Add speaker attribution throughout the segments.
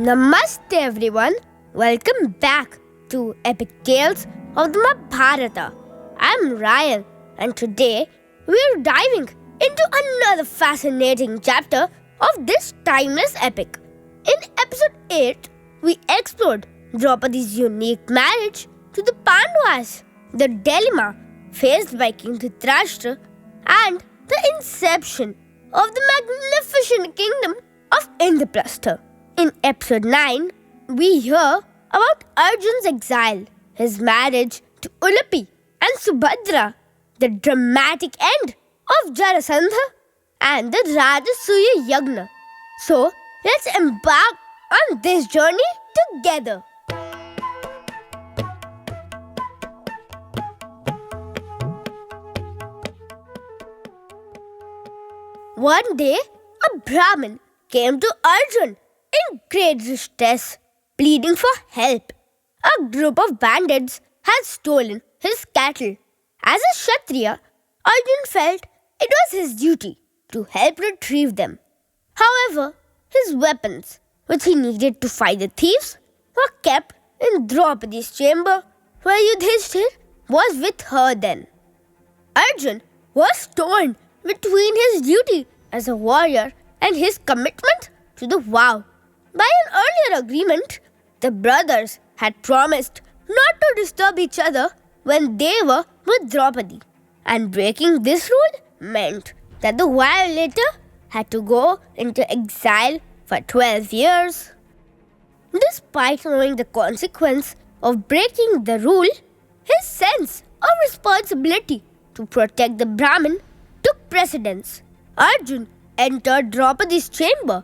Speaker 1: Namaste everyone, welcome back to Epic Tales of the Mahabharata. I'm Ryan and today we're diving into another fascinating chapter of this timeless epic. In episode 8, we explored Draupadi's unique marriage to the Pandavas, the dilemma faced by King Dhritarashtra, and the inception of the magnificent kingdom of Indraprastha. In episode 9, we hear about Arjun's exile, his marriage to Ullipi and Subhadra, the dramatic end of Jarasandha, and the Rajasuya Yagna. So, let's embark on this journey together. One day, a Brahmin came to Arjun in great distress, pleading for help. A group of bandits had stolen his cattle. As a Kshatriya, Arjun felt it was his duty to help retrieve them. However, his weapons, which he needed to fight the thieves, were kept in Draupadi's chamber, where Yudhishthir was with her then. Arjun was torn between his duty as a warrior and his commitment to the vow. By an earlier agreement, the brothers had promised not to disturb each other when they were with Draupadi, and breaking this rule meant that the violator had to go into exile for 12 years. Despite knowing the consequence of breaking the rule, his sense of responsibility to protect the Brahmin took precedence. Arjun entered Draupadi's chamber,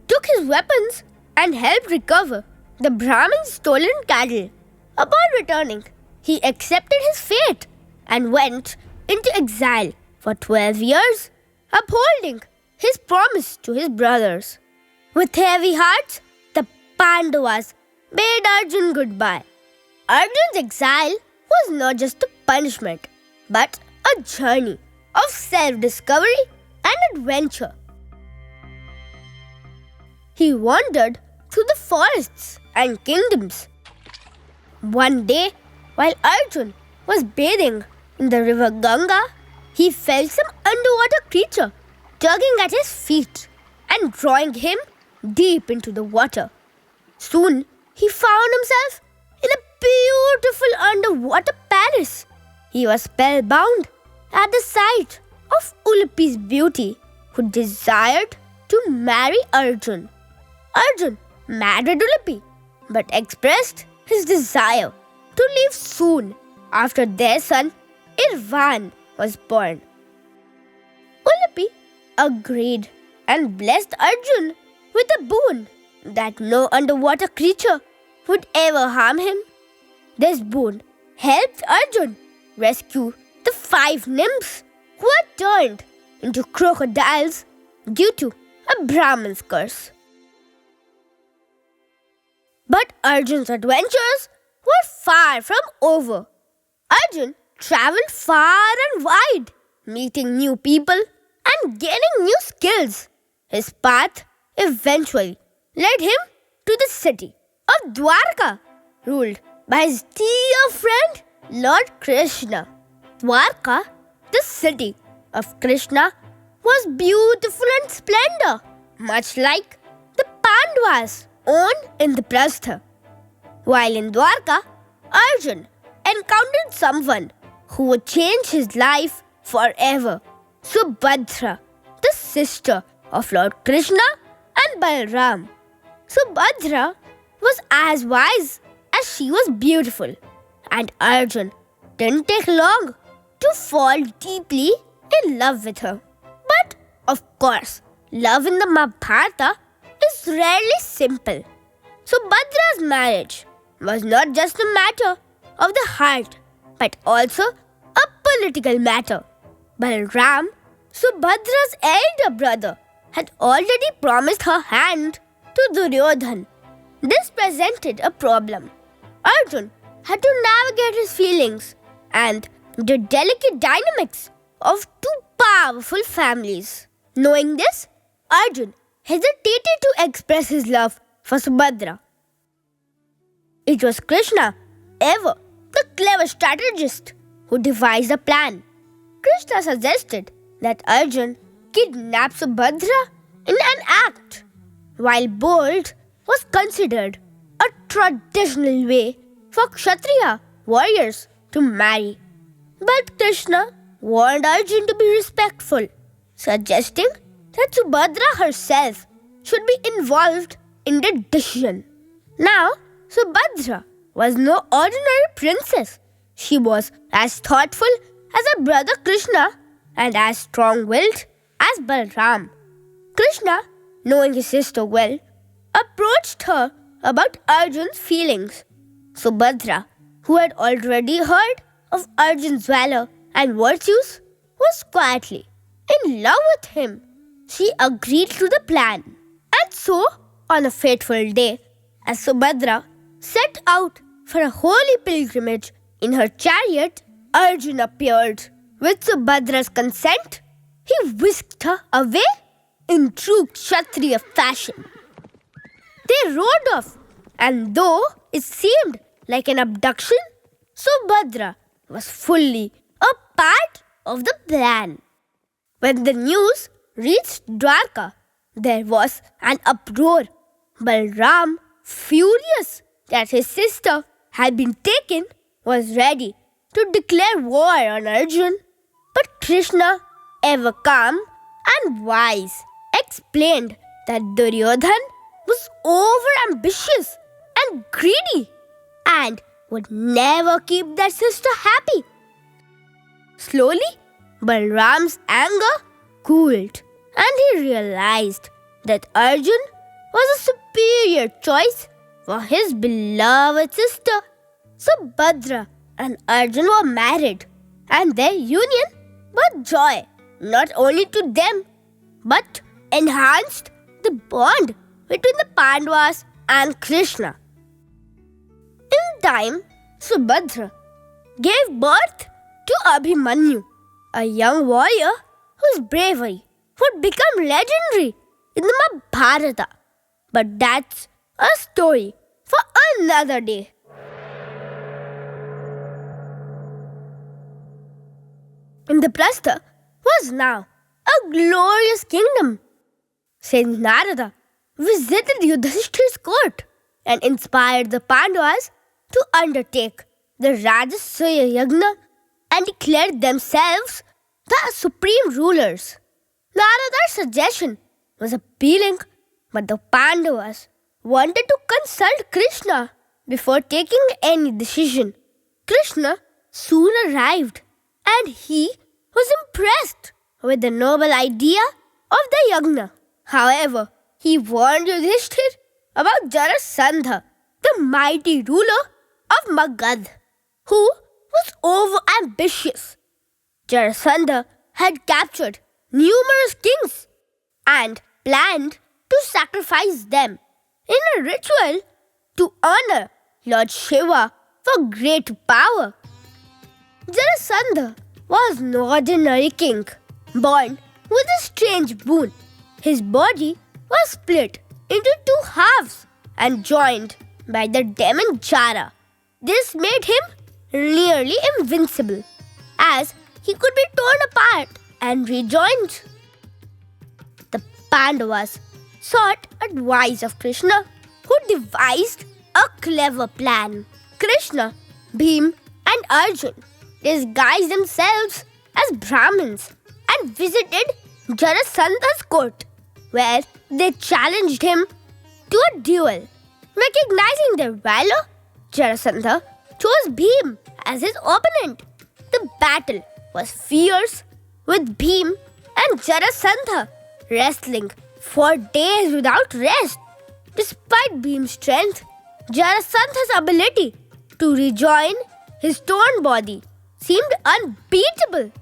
Speaker 1: took his weapons, and helped recover the Brahmin's stolen cattle. Upon returning, he accepted his fate and went into exile for 12 years, upholding his promise to his brothers. With heavy hearts, the Pandavas bade Arjun goodbye. Arjun's exile was not just a punishment, but a journey of self-discovery and adventure. He wandered through the forests and kingdoms. One day, while Arjun was bathing in the river Ganga, he felt some underwater creature tugging at his feet and drawing him deep into the water. Soon, he found himself in a beautiful underwater palace. He was spellbound at the sight of Ullipi's beauty, who desired to marry Arjun. Arjun married Ullipi, but expressed his desire to leave soon after their son Irvan was born. Ullipi agreed and blessed Arjun with a boon that no underwater creature would ever harm him. This boon helped Arjun rescue the 5 nymphs who had turned into crocodiles due to a Brahmin's curse. But Arjun's adventures were far from over. Arjun traveled far and wide, meeting new people and gaining new skills. His path eventually led him to the city of Dwarka, ruled by his dear friend Lord Krishna. Dwarka, the city of Krishna, was beautiful and splendor, much like the Pandavas own Indraprastha. While in Dwarka, Arjun encountered someone who would change his life forever, Subhadra, the sister of Lord Krishna and Balram. Subhadra was as wise as she was beautiful, and Arjun didn't take long to fall deeply in love with her. But, of course, love in the Mahabharata is rarely simple. Subhadra's marriage was not just a matter of the heart, but also a political matter. Balram, Subhadra's elder brother, had already promised her hand to Duryodhan. This presented a problem. Arjun had to navigate his feelings and the delicate dynamics of 2 powerful families. Knowing this, Arjun hesitated to express his love for Subhadra. It was Krishna, ever the clever strategist, who devised a plan. Krishna suggested that Arjun kidnap Subhadra in an act, while bold was considered a traditional way for Kshatriya warriors to marry. But Krishna warned Arjun to be respectful, suggesting that Subhadra herself should be involved in the decision. Now, Subhadra was no ordinary princess. She was as thoughtful as her brother Krishna and as strong-willed as Balram. Krishna, knowing his sister well, approached her about Arjun's feelings. Subhadra, who had already heard of Arjun's valor and virtues, was quietly in love with him. She agreed to the plan. And so, on a fateful day, as Subhadra set out for a holy pilgrimage in her chariot, Arjun appeared. With Subhadra's consent, he whisked her away in true Kshatriya fashion. They rode off, and though it seemed like an abduction, Subhadra was fully a part of the plan. When the news reached Dwarka, there was an uproar. Balram, furious that his sister had been taken, was ready to declare war on Arjun. But Krishna, ever calm and wise, explained that Duryodhan was over-ambitious and greedy and would never keep their sister happy. Slowly, Balram's anger cooled and he realized that Arjun was a superior choice for his beloved sister. Subhadra and Arjun were married, and their union brought joy not only to them but enhanced the bond between the Pandavas and Krishna. In time, Subhadra gave birth to Abhimanyu, a young warrior whose bravery would become legendary in the Mahabharata. But that's a story for another day. Indraprastha was now a glorious kingdom. Saint Narada visited Yudhishthir's court and inspired the Pandavas to undertake the Rajasuya Yagna and declared themselves the supreme rulers. Narada's suggestion was appealing, but the Pandavas wanted to consult Krishna before taking any decision. Krishna soon arrived, and he was impressed with the noble idea of the Yagna. However, he warned Yudhishthir about Jarasandha, the mighty ruler of Magad, who was over-ambitious. Jarasandha had captured numerous kings and planned to sacrifice them in a ritual to honor Lord Shiva for great power. Jarasandha was no ordinary king, born with a strange boon. His body was split into two halves and joined by the demon Jara. This made him nearly invincible, as he could be torn apart and rejoined. The Pandavas sought advice of Krishna, who devised a clever plan. Krishna, Bhim, and Arjun disguised themselves as Brahmins and visited Jarasandha's court, where they challenged him to a duel. Recognizing their valor, Jarasandha chose Bhim as his opponent. The battle was fierce, with Bhim and Jarasandha wrestling for days without rest. Despite Bhim's strength, Jarasandha's ability to rejoin his torn body seemed unbeatable.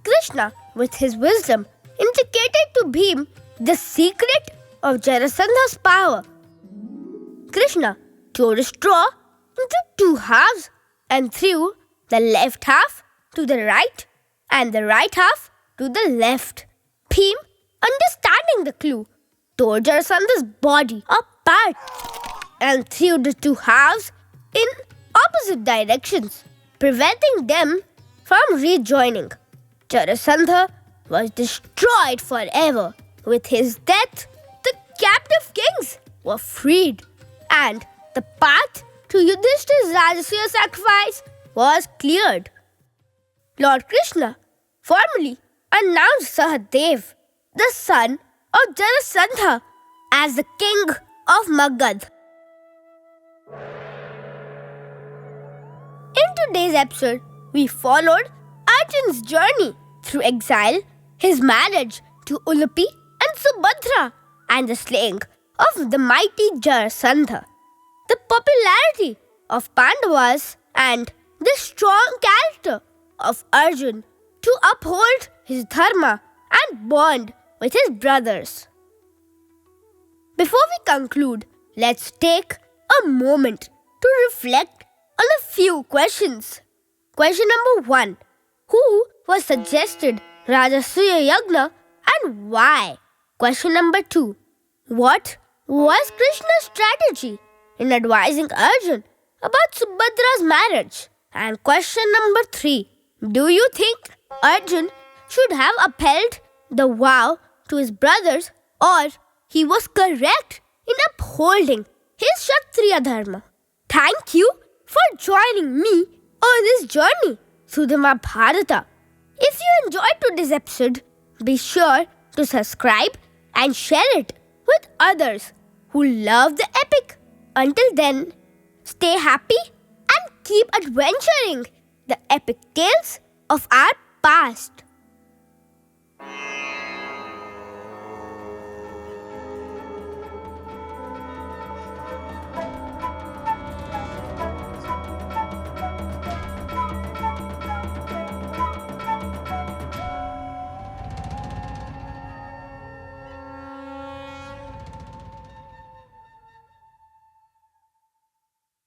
Speaker 1: Krishna, with his wisdom, indicated to Bhim the secret of Jarasandha's power. Krishna tore a straw into two halves and threw the left half to the right and the right half to the left. Bhim, understanding the clue, tore Jarasandha's body apart and threw the two halves in opposite directions, preventing them from rejoining. Jarasandha was destroyed forever. With his death, the captive kings were freed, and the path to Yudhishthir's Rajasuya sacrifice was cleared. Lord Krishna formally announced Sahadev, the son of Jarasandha, as the king of Magad. In today's episode, we followed Arjun's journey through exile, his marriage to Ullipi and Subhadra, and the slaying of the mighty Jarasandha, the popularity of Pandavas, and the strong character of Arjun to uphold his dharma and bond with his brothers. Before we conclude, let's take a moment to reflect on a few questions. Question number 1. Who was suggested Rajasuya Yagna and why? Question number 2. What was Krishna's strategy in advising Arjun about Subhadra's marriage? And question number 3. Do you think Arjun should have upheld the vow to his brothers, or he was correct in upholding his Kshatriya dharma? Thank you for joining me on this journey through the Mahabharata. If you enjoyed today's episode, be sure to subscribe and share it with others who love the epic. Until then, stay happy and keep adventuring the epic tales of our past.